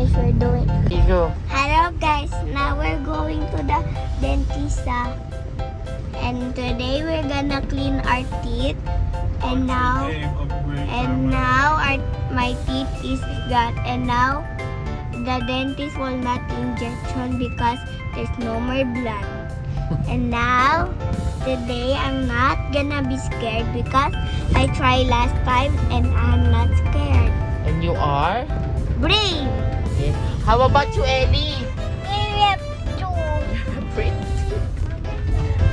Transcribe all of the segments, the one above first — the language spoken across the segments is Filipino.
guys, we're doing. Igo. Hello guys, now we're going to the dentista. And today we're gonna clean our teeth. And now my teeth is gone. And now the dentist will not injection because there's no more blood. And now today I'm not gonna be scared because I tried last time and I'm not scared. And you are? Brave! Yes. How about you, Ellie? Philip too. Pretty.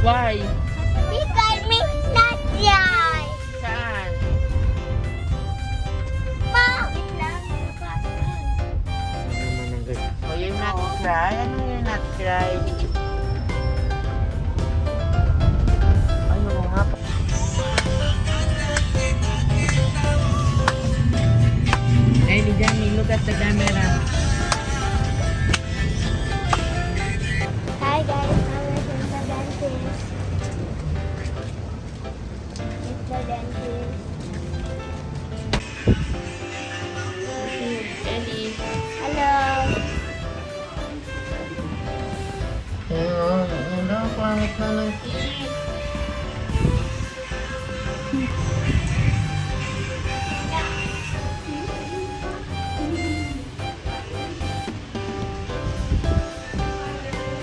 Why? Because me not shy. Saan? Mom! Wait lang, Oh, you're not cry? Ano you're not cry? Ay, oo nga. Ellie, Jamie, look at the camera. Hi guys, now we're in the dentist. It's the dentist. Ellie. Hello. Ayun, ano, pangit na ng teeth.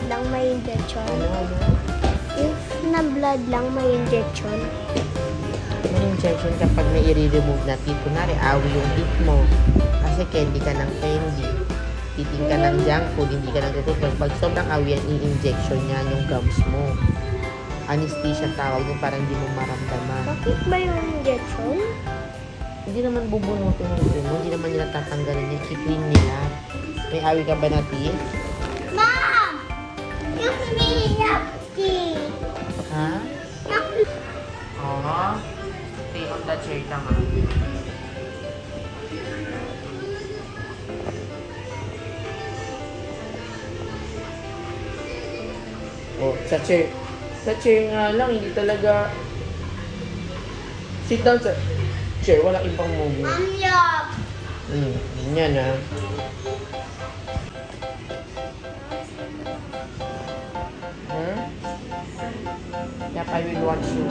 Lang may injection. If na blood lang may injection. May injection kapag may i-remove na teeth. Kunwari, awi yung teeth mo. Kasi candy ka ng candy. Titing ka ng junk food, hindi ka nagtututbrush. Pag sobrang awi yan, i-injection niya yung gums mo. Anesthesia tawag yung parang hindi mo maramdaman. Bakit ba yung injection? Hindi naman bubunutin yung teeth mo. Hindi naman nila tatanggalin yung clean nila. May awi ka ba na teeth? Mom! Yung napkin! Ha? Oo. Stay on the chair lang ha. Oh, sa chair. Sa chair nga lang, hindi talaga... Sit down sa chair, walang ibang movie. Yuck! Yan ha. Yep, I will watch you.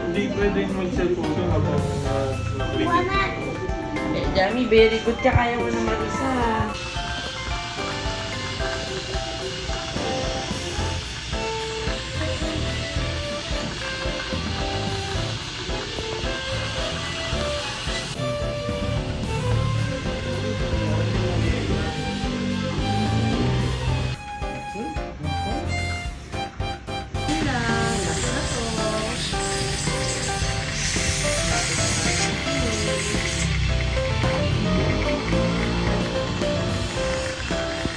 Hindi pwedeng mag-cellphone ka habang nag-click. Jamie, very good ka. Kaya mo naman isa.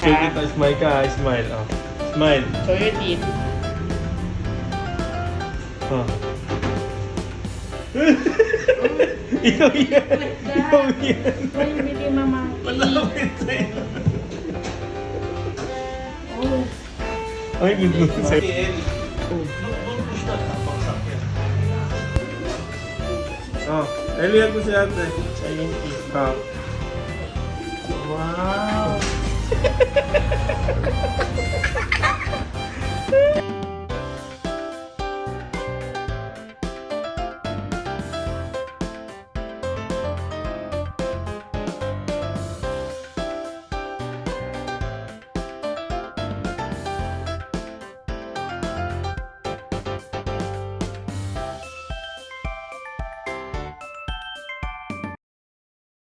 Show kita, smile ka, smile. Oh. Smile. Show your teeth. Oh. Ikaw yan. Ikaw yan. Ay, hindi mama. Malapit sa'yo. Ay, good news sa'yo. Oh, Elian ko si ate. Silent teeth. Oh. Wow!